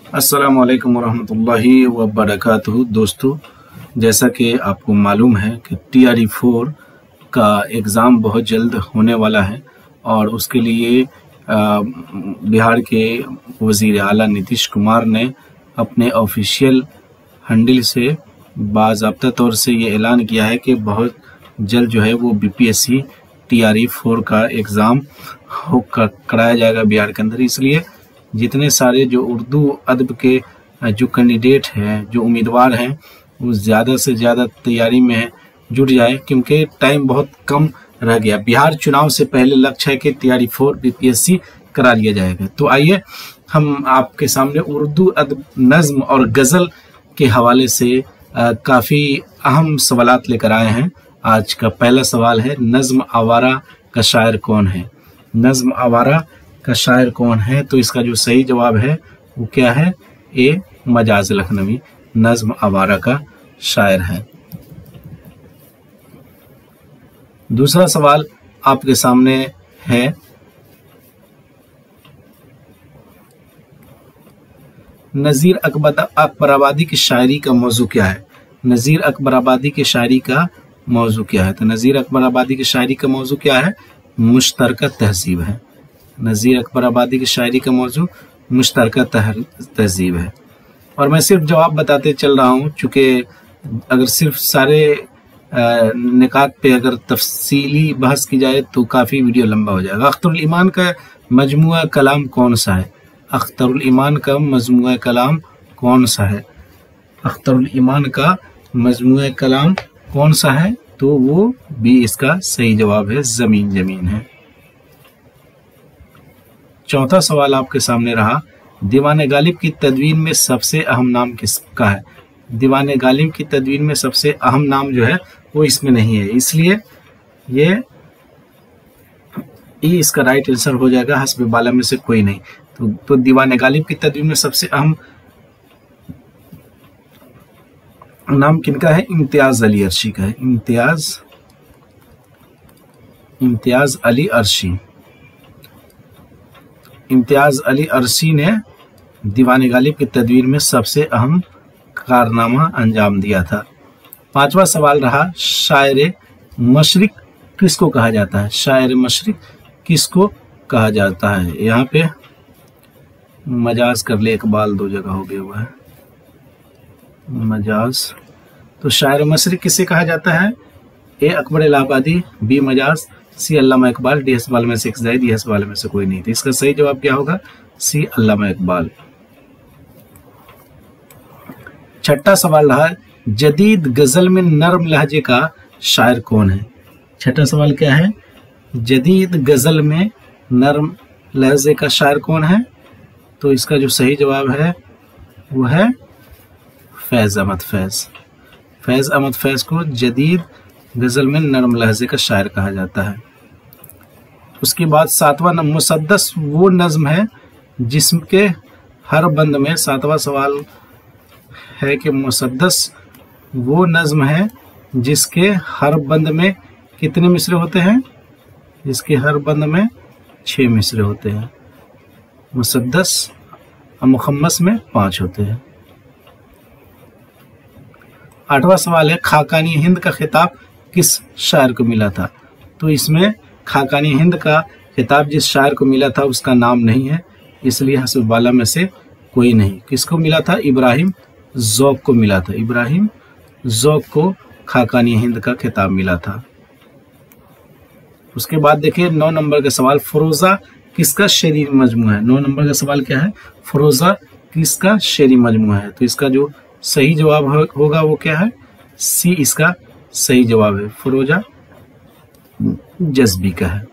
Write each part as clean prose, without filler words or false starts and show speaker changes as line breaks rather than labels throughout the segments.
अस्सलामु अलैकुम वरहमतुल्लाहि वबरकातुहू। दोस्तों, जैसा कि आपको मालूम है कि TRE-4 का एग्ज़ाम बहुत जल्द होने वाला है और उसके लिए बिहार के वज़ीर आला नीतीश कुमार ने अपने ऑफिशियल हैंडल से बाज़ाब्ता तौर से ये ऐलान किया है कि बहुत जल्द जो है वो BPSC TRE-4 का एग्ज़ाम कराया जाएगा बिहार के अंदर। इसलिए जितने सारे जो उर्दू अदब के जो कैंडिडेट हैं, जो उम्मीदवार हैं, वो ज़्यादा से ज़्यादा तैयारी में जुट जाए क्योंकि टाइम बहुत कम रह गया। बिहार चुनाव से पहले लक्ष्य है कि TRE-4 BPSC करा लिया जाएगा। तो आइए हम आपके सामने उर्दू अदब, नज़्म और गज़ल के हवाले से काफ़ी अहम सवालात लेकर आए हैं। आज का पहला सवाल है, नज़्म आवारा का शायर कौन है? नज़्म आवारा का शायर कौन है? तो इसका जो सही जवाब है वो क्या है? ए मजाज लखनवी नज़्म आवारा का शायर है। दूसरा सवाल आपके सामने है, नज़ीर अकबराबादी की शायरी का मौजू क्या है? नज़ीर अकबराबादी की शायरी का मौजू क्या है? तो नज़ीर अकबराबादी की शायरी का मौजू क्या है? मुश्तरका तहज़ीब है। नज़ीर अकबराबादी की शायरी का मौजू मुश्तरका तहज़ीब है। और मैं सिर्फ जवाब बताते चल रहा हूँ, चूँकि अगर सिर्फ सारे निकात पे अगर तफसीली बहस की जाए तो काफ़ी वीडियो लंबा हो जाएगा। अख्तरुल ईमान का मजमुआ कलाम कौन सा है? अख्तरुल ईमान का मजमुआ कलाम कौन सा है? अख्तरुल ईमान का मजमुआ कलाम कौन सा है? तो वो भी इसका सही जवाब है, ज़मीन ज़मीन है। चौथा सवाल आपके सामने रहा, दीवाने गालिब की तदवीन में सबसे अहम नाम किसका है? दीवाने गालिब की तदवीन में सबसे अहम नाम जो है वो इसमें नहीं है, इसलिए ये इसका राइट आंसर हो जाएगा, हस्ब बाला में से कोई नहीं। तो दीवाने गालिब की तदवीन में सबसे अहम नाम किनका है? इम्तियाज अली अर्शी का है। इम्तियाज अली अर्शी। इम्तियाज अली अर्शी ने दीवाने गालिब की तदवीर में सबसे अहम कारनामा अंजाम दिया था। पांचवा सवाल रहा, शायर मशरिक किसको कहा जाता है? शायर मशरिक किसको कहा जाता है? यहाँ पे मजाज कर ले, इकबाल दो जगह हो गया हुआ है, मजाज। तो शायर मशरिक किसे कहा जाता है? ए अकबर इलाहाबादी, बी मजाज, सी अल्लामा इकबाल, डी हस्ब वाले में से एक ज़ायद, डी हस्ब वाले में से कोई नहीं। तो इसका सही जवाब क्या होगा? सी अल्लामा इकबाल। छठा सवाल रहा, जदीद गजल में नर्म लहजे का शायर कौन है? छठा सवाल क्या है? जदीद गजल में नर्म लहजे का शायर कौन है? तो इसका जो सही जवाब है वो है फैज़ अहमद फैज़। फैज़ अहमद फैज़ को जदीद गजल में नर्म लहजे का शायर कहा जाता है। उसके बाद सातवां नंबर, मुसद्दस वो नज़्म है जिसके हर बंद में, सातवां सवाल है कि मुसद्दस वो नज़्म है जिसके हर बंद में कितने मिसरे होते हैं? जिसके हर बंद में 6 मिसरे होते हैं। मुसद्दस और मुखम्मस में 5 होते हैं। आठवां सवाल है, खाकानी हिंद का खिताब किस शायर को मिला था? तो इसमें खाकानी हिंद का खिताब जिस शायर को मिला था उसका नाम नहीं है, इसलिए हस्ब बाला में से कोई नहीं। किसको मिला था? इब्राहिम ज़ौक़ को मिला था। इब्राहिम ज़ौक़ को खाकानी हिंद का खिताब मिला था। उसके बाद देखिए 9 नंबर का सवाल, फ़िरोज़ा किसका शेरी मजमू है? 9 नंबर का सवाल क्या है? फ़िरोज़ा किसका शेरी मजमू है? तो इसका जो सही जवाब होगा वो क्या है? सी इसका सही जवाब है, फ़िरोज़ा जज़्बी का है।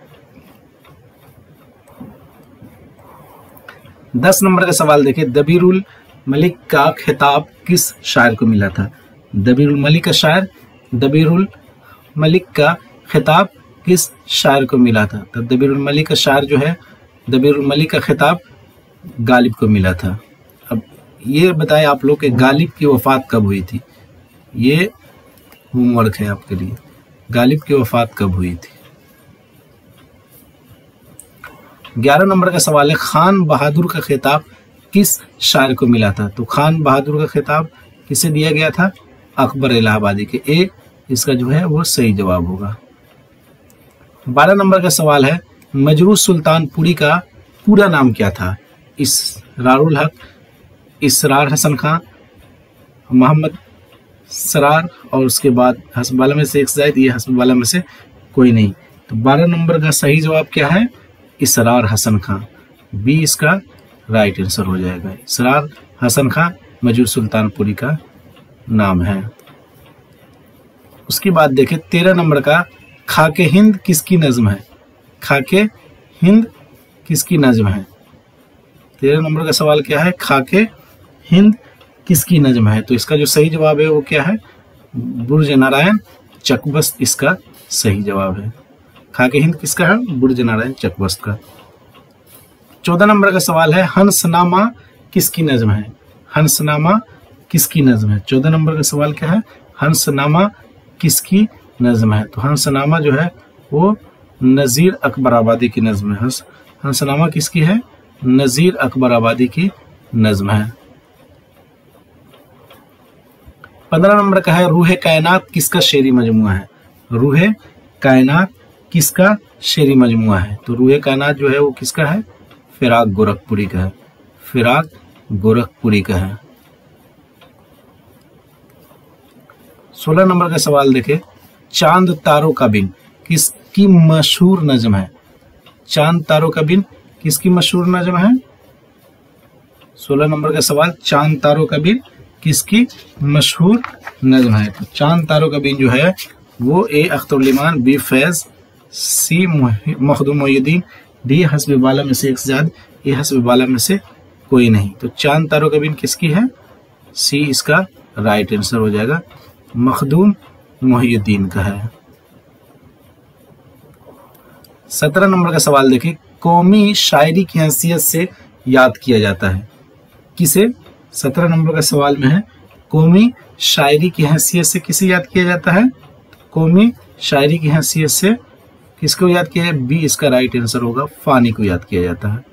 10 नंबर का सवाल देखिए, दबीरुल मलिक का खिताब किस शायर को मिला था? दबीरुल मलिक का शायर, दबीरुल मलिक का खिताब किस शायर को मिला था? तो दबीरुल मलिक का शायर जो है, दबीरुल मलिक का खिताब गालिब को मिला था। अब ये बताएं आप लोग कि गालिब की वफ़ात कब हुई थी? ये होमवर्क है आपके लिए, गालिब की वफ़ात कब हुई थी? 11 नंबर का सवाल है, खान बहादुर का खिताब किस शायर को मिला था? तो खान बहादुर का खिताब किसे दिया गया था? अकबर इलाहाबादी के। ए इसका जो है वो सही जवाब होगा। 12 नंबर का सवाल है, मजरू सुल्तानपुरी का पूरा नाम क्या था? इसरारुल हक, इसरार हसन खां, मोहम्मद सरार और उसके बाद हस्ब वाला में से एक जायद, ये हस्ब वाला में से कोई नहीं। तो 12 नंबर का सही जवाब क्या है? इसरार हसन खां। बी इसका राइट आंसर हो जाएगा। इसरार हसन खां मजरू सुल्तानपुरी का नाम है। उसके बाद देखें 13 नंबर का, खाके हिंद किसकी नज्म है? खाके हिंद किसकी नज्म है? 13 नंबर का सवाल क्या है? खाके हिंद किसकी नज्म है? तो इसका जो सही जवाब है वो क्या है? बुर्ज नारायण चकबस्त इसका सही जवाब है। खाके हिंद किसका है? बुर्ज नारायण चकबस्त का। 14 नंबर का सवाल है, हंसनामा किसकी नज्म है? हंसनामा किसकी नज्म है? 14 नंबर का सवाल क्या है? हंसनामा किसकी नज्म है? तो हंसनामा जो है वो नज़ीर अकबर आबादी की नज्म है। हंसनामा किसकी है? नज़ीर अकबर आबादी की नज्म है। 15 नंबर का है, रूहे कायनात किसका शेरी मजमुआ है? रूहे कायनात किसका शेरी मजमुआ है? तो रूहे कायनात जो है वो किसका है? फिराक गोरखपुरी का है। फिराक गोरखपुरी का है। 16 नंबर का सवाल देखें, चांद तारों का बिन किसकी मशहूर नज्म है? चांद तारों का बिन किसकी मशहूर नज्म है? 16 नंबर का सवाल, चांद तारों का बिन किसकी मशहूर नज्म है? तो चांद तारों का बिन जो है वो ए अख्तरुल-इमान, बी फैज, सी मखदूम मोइनुद्दीन, डी हस्ब बाला में से एक ज़ाद, ए हस्ब बाला में से कोई नहीं। तो चांद तारों का बिन किसकी है? सी इसका राइट आंसर हो जाएगा, मखदूम मोइनुद्दीन का है। 17 नंबर का सवाल देखिए, कौमी शायरी की हैसियत से याद किया जाता है किसे? 17 नंबर का सवाल में है, कौमी शायरी की हैसियत से किसे याद किया जाता है? कौमी शायरी की हैसियत से किसको याद किया है? बी इसका राइट आंसर होगा, फानी को याद किया जाता है।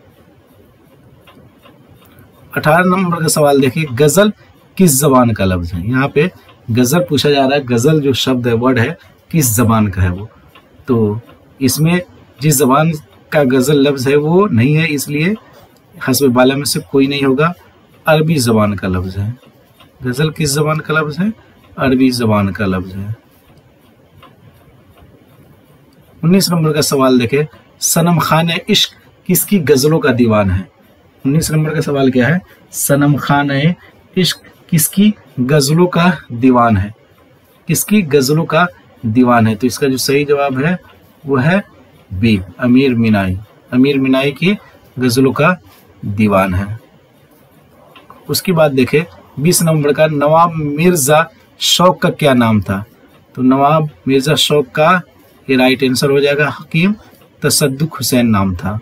18 नंबर का सवाल देखिए, गजल किस जबान का लफ्ज है? यहाँ पे गजल पूछा जा रहा है, गजल जो शब्द है, वर्ड है, किस जबान का है वो? तो इसमें जिस जबान का गजल लफ्ज है वो नहीं है, इसलिए हस्ब बाला में से कोई नहीं होगा, अरबी जबान का लफ्ज है। गजल किस जबान का लफ्ज है? अरबी जबान का लफ्ज है। 19 नंबर का सवाल देखें, सनम खान इश्क किसकी गजलों का दीवान है? 19 नंबर का सवाल क्या है? सनम खान इश्क किसकी गजलों का दीवान है? किसकी गजलों का दीवान है? तो इसका जो सही जवाब है वो है बी, अमीर मीनाई। अमीर मीनाई की गजलों का दीवान है। उसके बाद देखें 20 नंबर का, नवाब मिर्जा शौक का क्या नाम था? तो नवाब मिर्जा शौक का ये राइट आंसर हो जाएगा, हकीम तसद्दुक हुसैन नाम था।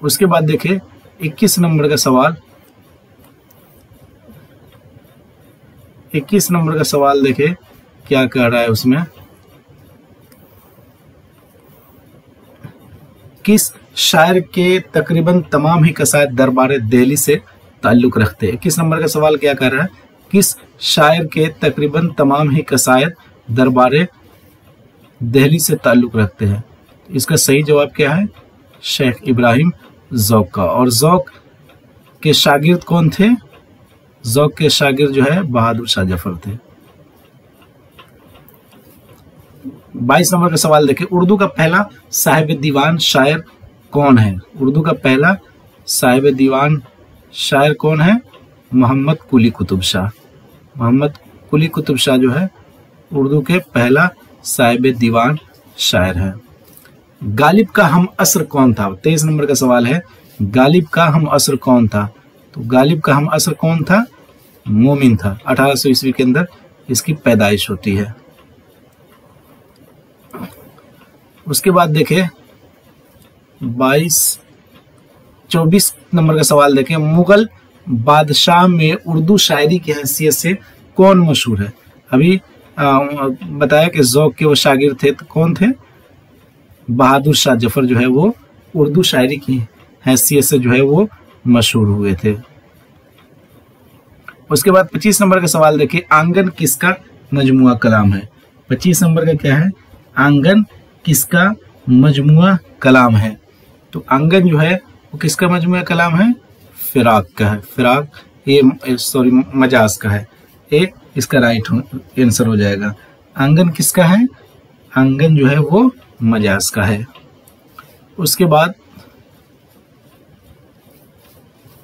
उसके बाद देखें 21 नंबर का सवाल, 21 नंबर का सवाल देखें क्या कह रहा है उसमें, किस शायर के तकरीबन तमाम ही कसायद दरबार दिल्ली से ताल्लुक रखते हैं? 21 नंबर का सवाल क्या कर रहा है? किस शायर के तकरीबन तमाम ही कसायद दरबार दिल्ली से ताल्लुक रखते हैं? इसका सही जवाब क्या है? शेख इब्राहिम ज़ौक़ का। और ज़ौक़ के शागिर्द कौन थे? ज़ौक़ के शागिर्द जो है बहादुर शाह जफर थे। 22 नंबर का सवाल देखिए, उर्दू का पहला साहिब दीवान शायर कौन है? उर्दू का पहला साहिब दीवान शायर कौन है? मोहम्मद कुली कुतुब शाह। मोहम्मद कुली कुतुब शाह जो है उर्दू के पहला साहिब दीवान शायर है। गालिब का हम असर कौन था? 23 नंबर का सवाल है, गालिब का हम असर कौन था? तो गालिब का हम असर कौन था? मोमिन था। 1800 ईस्वी के अंदर इसकी पैदाइश होती है। उसके बाद देखें 24 नंबर का सवाल देखें, मुगल बादशाह में उर्दू शायरी की हैसियत से कौन मशहूर है? अभी बताया कि ज़ौक़ के वो शागिर्द थे, तो कौन थे? बहादुर शाह जफर जो है वो उर्दू शायरी की हैसियत से जो है वो मशहूर हुए थे। उसके बाद 25 नंबर का सवाल देखिए, आंगन किसका मजमुआ कलाम है। 25 नंबर का क्या है, आंगन किसका मजमुआ कलाम है। तो आंगन जो है वो किसका मजमुआ कलाम है, फिराक का है। फिराक ये सॉरी मजाज का है, ये इसका राइट आंसर हो जाएगा। आंगन किसका है, आंगन जो है वो मजाज का है। उसके बाद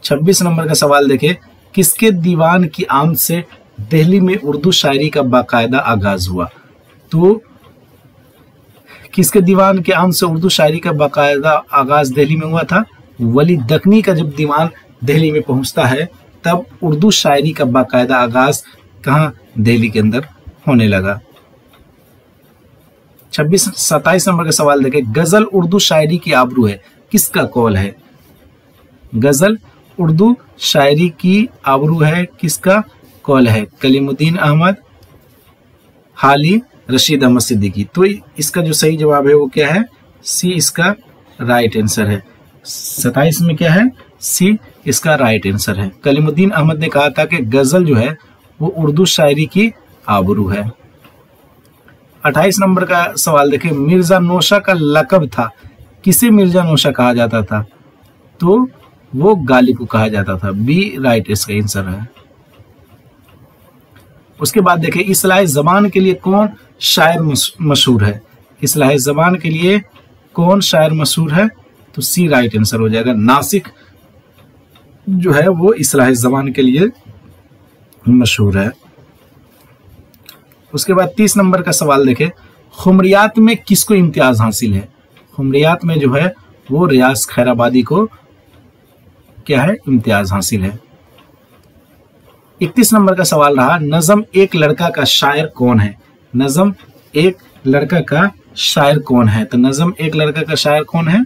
26 नंबर का सवाल देखें, किसके दीवान की आमद से दिल्ली में उर्दू शायरी का बाकायदा आगाज हुआ। तो किसके दीवान के आमद से उर्दू शायरी का बाकायदा आगाज दिल्ली में हुआ था, वली दक्कनी का जब दीवान दिल्ली में पहुंचता है तब उर्दू शायरी का बाकायदा आगाज कहाँ, दिल्ली के अंदर होने लगा। 27 नंबर का सवाल देखें, गजल उर्दू शायरी की आबरू है, किसका कौल है। गजल उर्दू शायरी की आबरू है, किसका कौल है, कलीमुद्दीन अहमद, हाली, रशीद अहमद सिद्दीकी। तो इसका जो सही जवाब है वो क्या है, सी इसका राइट आंसर है। 27 में क्या है, सी इसका राइट आंसर है। कलीमुद्दीन अहमद ने कहा था कि गजल जो है वो उर्दू शायरी की आबरू है। 28 नंबर का सवाल देखिए, मिर्जा नौशा का लकब था, किसे मिर्जा नौशा कहा जाता था। तो वो गालिब को कहा जाता था, बी राइट इसका आंसर है। उसके बाद देखिए, इस्लाह ज़बान के लिए कौन शायर मशहूर है। इस्लाह ज़बान के लिए कौन शायर मशहूर है, तो सी राइट आंसर हो जाएगा। नासिक जो है वो इस्लाह ज़बान के लिए मशहूर है। उसके बाद 30 नंबर का सवाल देखें, खुमरियात में किसको इम्तियाज हासिल है। खुमरियात में जो है वो रियाज खैराबादी को क्या है, इम्तियाज हासिल है। 31 नंबर का सवाल रहा, नज़म एक लड़का का शायर कौन है। नज़म एक लड़का का शायर कौन है, तो नज़म एक लड़का का शायर कौन है,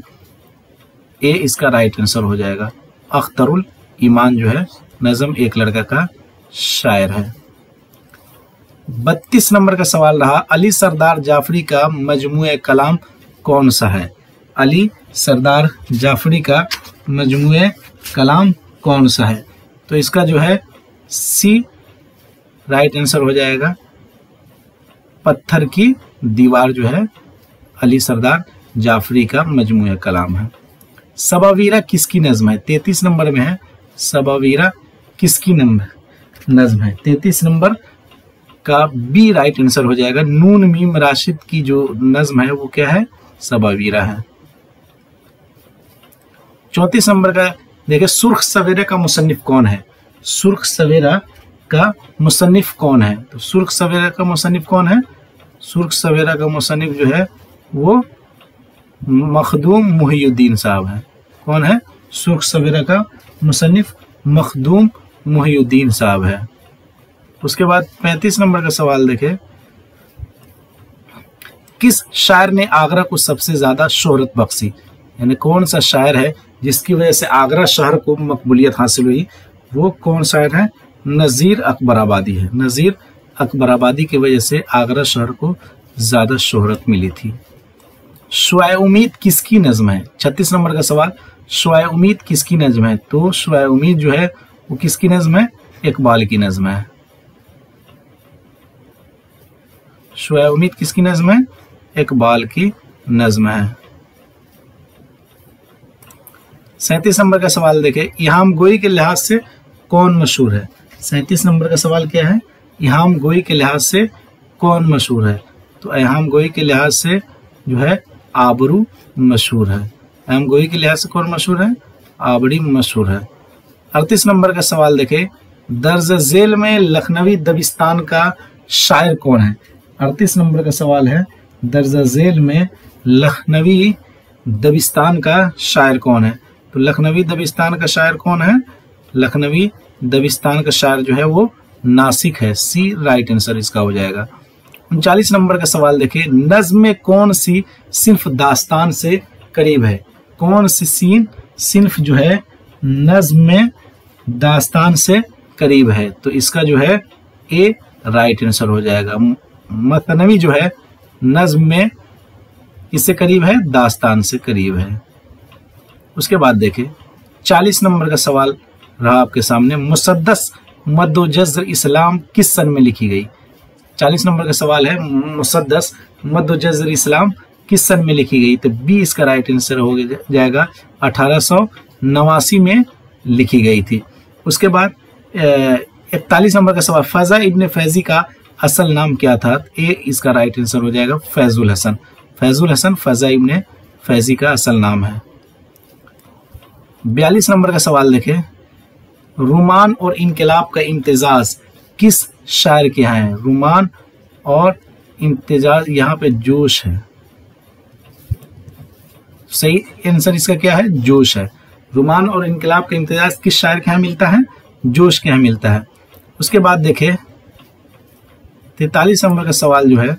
ए इसका राइट आंसर हो जाएगा। अख्तरुल ईमान जो है नज़म एक लड़का का शायर है। 32 नंबर का सवाल रहा, अली सरदार जाफरी का मजमुए कलाम कौन सा है। अली सरदार जाफरी का मजमुए कलाम कौन सा है, तो इसका जो है सी राइट आंसर हो जाएगा। पत्थर की दीवार जो है अली सरदार जाफरी का मजमुए कलाम है। सबावीरा किसकी नज्म है, 33 नंबर में है। सबावीरा किसकी नज्म है, 33 नंबर का बी राइट आंसर हो जाएगा। नून मीम राशिद की जो नज्म है वो क्या है, सबावीरा है। 34 नंबर का देखिए, सुर्ख सवेरा का मुसन्निफ कौन है। सुर्ख सवेरा का मुसन्निफ कौन है, तो सुर्ख सवेरा का मुसन्निफ कौन है। सुर्ख सवेरा का मुसन्निफ जो है वो मखदूम मुहियुद्दीन साहब है। कौन है, सुर्ख सवेरा का मुसन्निफ मखदूम मुहियुद्दीन साहब है। उसके बाद 35 नंबर का सवाल देखें, किस शायर ने आगरा को सबसे ज्यादा शोहरत बख्शी। यानी कौन सा शायर है जिसकी वजह से आगरा शहर को मकबूलियत हासिल हुई, वो कौन शायर है, नज़ीर अकबराबादी है। नज़ीर अकबराबादी की वजह से आगरा शहर को ज्यादा शोहरत मिली थी। शुआए उम्मीद किसकी नज्म है। 36 नंबर का सवाल, शुआए उम्मीद किसकी नज्म है, तो शुआए उम्मीद जो है वो किसकी नज्म है, इकबाल की नज्म है। शुआए उम्मीद किसकी नज्म है, इकबाल की नज्म है। 37 नंबर का सवाल देखें, इहाम गोई के लिहाज से कौन मशहूर है। 37 नंबर का सवाल क्या है, इहाम गोई के लिहाज से कौन मशहूर है, तो इहाम गोई के लिहाज से जो है आबरू मशहूर है। इहाम गोई के लिहाज से कौन मशहूर है, आबरी मशहूर है। 38 नंबर का सवाल देखें, दर्ज झेल में लखनवी दबिस्तान का शायर कौन है। 38 नंबर का सवाल है, दर्ज झेल में लखनवी दबिस्तान का शायर कौन है, तो लखनवी दबिस्तान का शायर कौन है, लखनवी दबिस्तान का शायर जो है वो नासिक है। सी राइट आंसर इसका हो जाएगा। 39 नंबर का सवाल देखिए, नज्म में कौन सी सिर्फ दास्तान से करीब है। कौन सी सिर्फ जो है नज्म में दास्तान से करीब है, तो इसका जो है ए राइट आंसर हो जाएगा। मतनवी जो है नज्म में इससे करीब है, दास्तान से करीब है। उसके बाद देखें 40 नंबर का सवाल रहा आपके सामने, मुसद्दस मद्दो जज़्र इस्लाम किस सन में लिखी गई। 40 नंबर का सवाल है, मुसद्दस मद्दो जज़्र इस्लाम किस सन में लिखी गई। तो बी इसका राइट आंसर हो जाएगा, 1889 में लिखी गई थी। उसके बाद 41 नंबर का सवाल, फज़ा इब्न फैजी का असल नाम क्या था। ए इसका राइट आंसर हो जाएगा, फैजुल हसन। फैजुल हसन फज़ा इब्न फैजी का असल नाम है। 42 नंबर का सवाल देखें, रुमान और इनकलाब का इम्तिजाज किस शायर के यहाँ है। रुमान और इम्तिजाज, यहाँ पे जोश है, सही आंसर इसका क्या है, जोश है। रुमान और इनकलाब का इम्तिजाज किस शायर के यहाँ मिलता है, जोश के यहाँ मिलता है। उसके बाद देखें 43 नंबर का सवाल जो है,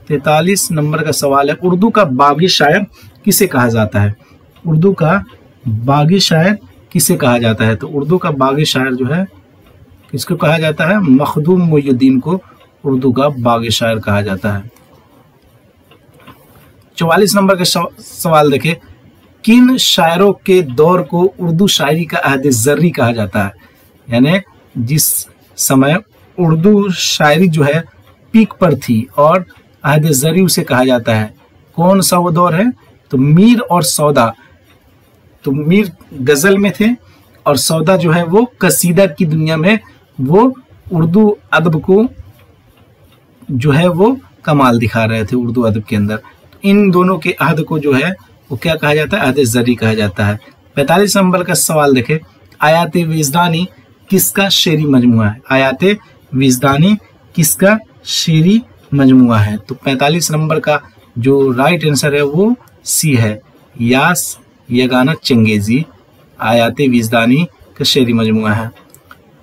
43 नंबर का सवाल है, उर्दू का बागी शायर किसे कहा जाता है। उर्दू का बागी शायर किसे कहा जाता है। तो उर्दू का बागी शायर जो है किसको कहा जाता है, मखदूम मोइनुद्दीन को उर्दू का बागी शायर कहा जाता है। 44 नंबर का सवाल देखें, किन शायरों के दौर को उर्दू शायरी का अहद ज़र्री कहा जाता है। यानी जिस समय उर्दू शायरी जो है पीक पर थी और अहद ज़र्री उसे कहा जाता है, कौन सा वो दौर है। तो मीर और सौदा, तो मीर गजल में थे और सौदा जो है वो कसीदा की दुनिया में वो उर्दू अदब को जो है वो कमाल दिखा रहे थे उर्दू अदब के अंदर। इन दोनों के अहद को जो है वो क्या कहा जाता है, अहद ज़र्री कहा जाता है। 45 नंबर का सवाल देखें, आयात विजदानी किसका शेरी मजमुआ है। आयात विजदानी किसका शेरी मजमुआ है। तो 45 नंबर का जो राइट आंसर है वो सी है, यास यगाना चंगेजी आयात विजदानी का शेरी मजमुआ है।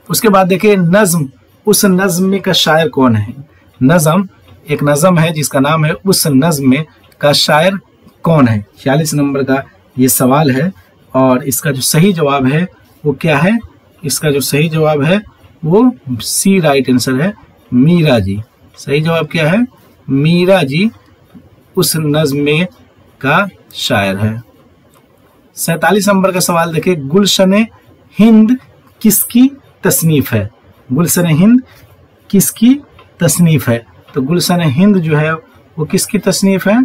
उसके बाद देखिए नज्म, उस नज्म का शायर कौन है। नज्म एक नज्म है जिसका नाम है उस नज्म का शायर कौन है। 46 नंबर का ये सवाल है और इसका जो सही जवाब है वो क्या है, इसका जो सही जवाब है वो सी राइट आंसर है, मीरा जी। सही जवाब क्या है, मीरा जी उस नज्म का शायर है। 47 नंबर का सवाल देखिए, गुलशन हिंद किसकी तसनीफ है। गुलशन हिंद किसकी तसनीफ है। तो गुलशन हिंद जो है वो किसकी तसनीफ है,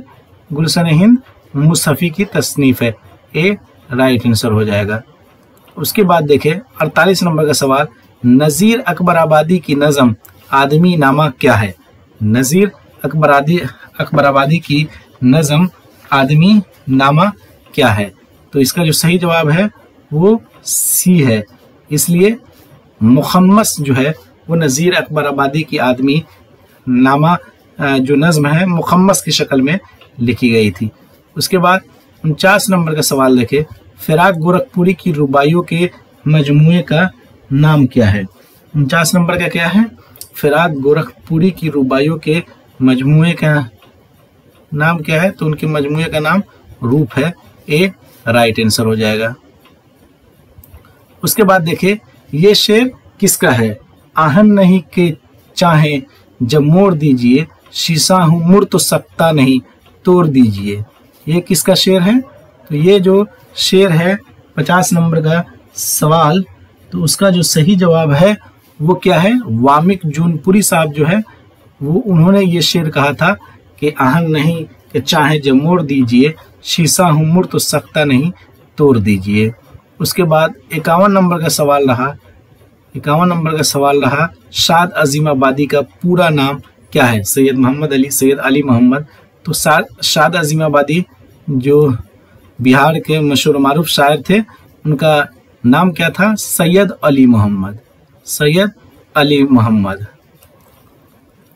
गुलशन हिंद मुसफ़ी की तसनीफ है। ए राइट आंसर हो जाएगा। उसके बाद देखें 48 नंबर का सवाल, नज़ीर अकबराबादी की नज़म आदमी नामा क्या है। नज़ीर अकबराबादी की नज़म आदमी नामा क्या है। तो इसका जो सही जवाब है वो सी है, इसलिए मुखम्मस जो है वो नज़ीर अकबराबादी की आदमी नामा जो नज़्म है मुखम्मस की शक्ल में लिखी गई थी। उसके बाद 49 नंबर का सवाल देखें, फिराक गोरखपुरी की रुबाइयों के मजमूए का नाम क्या है। 49 नंबर का क्या है, फिराक गोरखपुरी की रुबाइयों के मजमूए का नाम क्या है। तो उनके मजमूए का नाम रूप है। ए राइट आंसर हो जाएगा। उसके बाद देखिए ये शेर किसका है, आहन नहीं के चाहे जब मोड़ दीजिए, शीशा हूं मुड़ तो सकता नहीं तोड़ दीजिए। ये किसका शेर है। तो ये जो शेर है 50 नंबर का सवाल, तो उसका जो सही जवाब है वो क्या है, वामिक जूनपुरी साहब जो है वो उन्होंने ये शेर कहा था कि आहन नहीं कि चाहे जब मोड़ दीजिए, शीशा हूं मुड़ तो सकता नहीं तोड़ दीजिए। उसके बाद 51 नंबर का सवाल रहा, 51 नंबर का सवाल रहा, शाद अजीमाबादी का पूरा नाम क्या है। सैयद मोहम्मद अली, सैयद अली मोहम्मद। तो शाद अजीमाबादी जो बिहार के मशहूर मारूफ शायर थे, उनका नाम क्या था, सैयद अली मोहम्मद। सैयद अली मोहम्मद।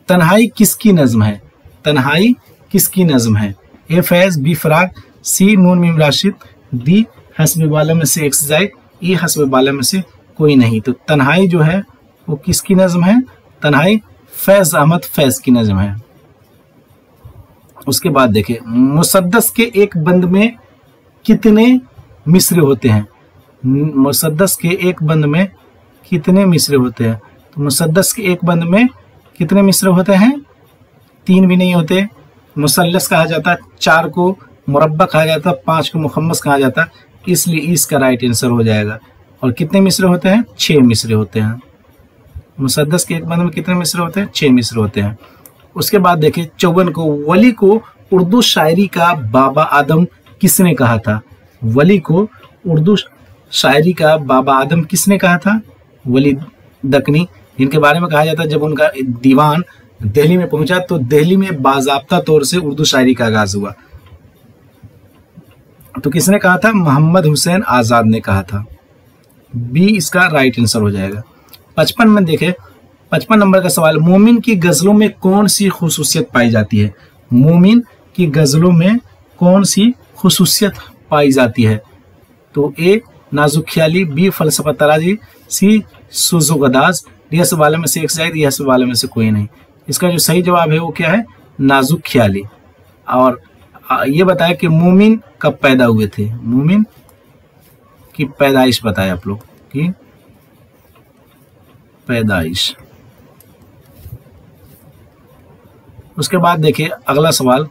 तन्हाई किसकी नज़्म है। तन्हाई किसकी नज़्म है। ए फैज़, बी फराक, सी नून मीम राशिद, डी हस्ब बाला में से एक से जाए, ई हस्ब बाला में से कोई नहीं। तो तन्हाई जो है वो किसकी नज़्म है, तन्हाई फैज़ अहमद फैज़ की नज़्म है। उसके बाद देखें, मुसद्दस के एक बंद में कितने मिसरे होते हैं। मुसद्दस के एक बंद में कितने मिसरे होते हैं। तो मुसद्दस के एक बंद में कितने मिसरे होते हैं, 3 भी नहीं होते। मुसल्लस कहा जाता, 4 को मुरब्बा कहा जाता, 5 को मुखम्मस कहा जाता, इसलिए इसका राइट आंसर हो जाएगा। और कितने मिसरे होते हैं? 6 मिसरे होते हैं। मुसद्दस के एक बंद में कितने मिसरे होते हैं? 6 मिसरे होते हैं। उसके बाद देखिए 54 को, वली को उर्दू शायरी का बाबा आदम किसने कहा था? वली को उर्दू शायरी का बाबा आदम किसने कहा था? वली दकनी, जिनके बारे में कहा जाता है जब उनका दीवान दिल्ली में पहुंचा तो दिल्ली में बाज़ाब्ता तौर से उर्दू शायरी का आगाज हुआ। तो किसने कहा था? मोहम्मद हुसैन आजाद ने कहा था। बी इसका राइट आंसर हो जाएगा। 55 में देखे, 55 नंबर का सवाल, मोमिन की गजलों में कौन सी खुसूसियत पाई जाती है? मोमिन की गजलों में कौन सी खुसूसियत पाई जाती है? तो ए नाजुक ख्याली, बी फलसफा तराजी, सी सुजुगदाज, डी सब वाले में से एक शायद, यह सब वाले में से कोई नहीं। इसका जो सही जवाब है वो क्या है? नाजुक ख्याली। और ये बताया कि मोमिन कब पैदा हुए थे? मोमिन की पैदाइश बताया आप लोग की पैदाइश। उसके बाद देखिए अगला सवाल,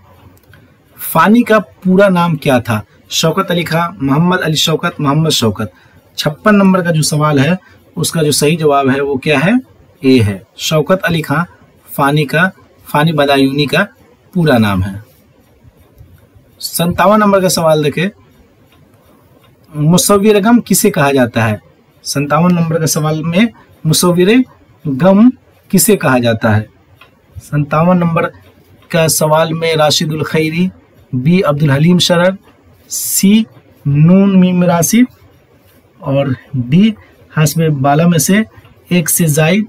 फानी का पूरा नाम क्या था? शौकत अली खां, मोहम्मद अली शौकत, मोहम्मद शौकत। 56 नंबर का जो सवाल है उसका जो सही जवाब है वो क्या है? ए है, शौकत अली खां फानी बदायूनी का पूरा नाम है। 57 नंबर का सवाल देखे, मुसव्विर गम किसे कहा जाता है? 57 नंबर का सवाल में मुसव्विर गम किसे कहा जाता है? 57 नंबर का सवाल में राशिदुल खैरी, बी अब्दुल हलीम शरर, सी नून मीम राशिद और डी हस्ब बाला में से एक से जायद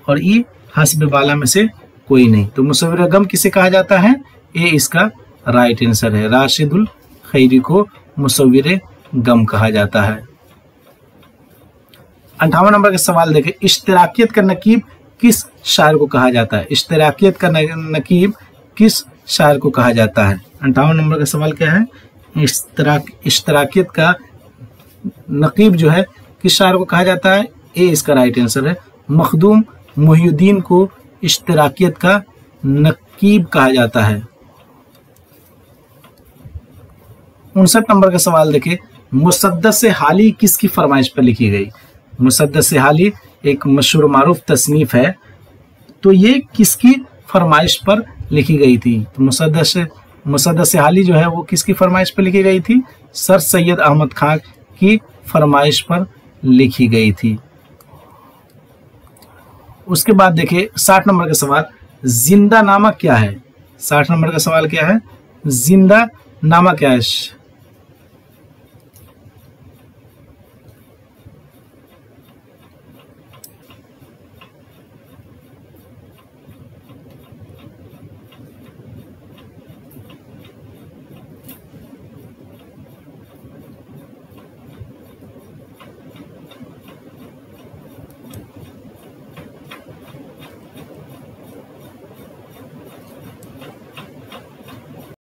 और ई हस्ब बाला में से कोई नहीं। तो मुसव्विर गम किसे कहा जाता है? ए इसका राइट आंसर है। राशिदुल खैरी को मुसव्विर गम कहा जाता है। 58 नंबर का सवाल देखें, इश्तिराकियत का नकीब किस शायर को कहा जाता है? इश्तिराकियत का नकीब किस शायर को कहा जाता है? 58 नंबर का सवाल क्या है? इश्तिराकियत का नकीब जो है किस शायर को कहा जाता है? ए इसका राइट आंसर है। मखदूम मोहिउद्दीन को इश्तिराकियत का नकीब कहा जाता है। 59 नंबर का सवाल देखें, मुसद्दस हाली किसकी फरमाइश पर लिखी गई? मुसद्दस हाली एक मशहूर मारूफ तसनीफ है, तो ये किसकी फरमाइश पर लिखी गई थी? तो मुसद्दस हाली जो है वो किसकी फरमाइश पर लिखी गई थी? सर सैयद अहमद खान की फरमाइश पर लिखी गई थी। उसके बाद देखिए 60 नंबर का सवाल, जिंदा नामा क्या है? 60 नंबर का सवाल क्या है? जिंदा नामा क्या है?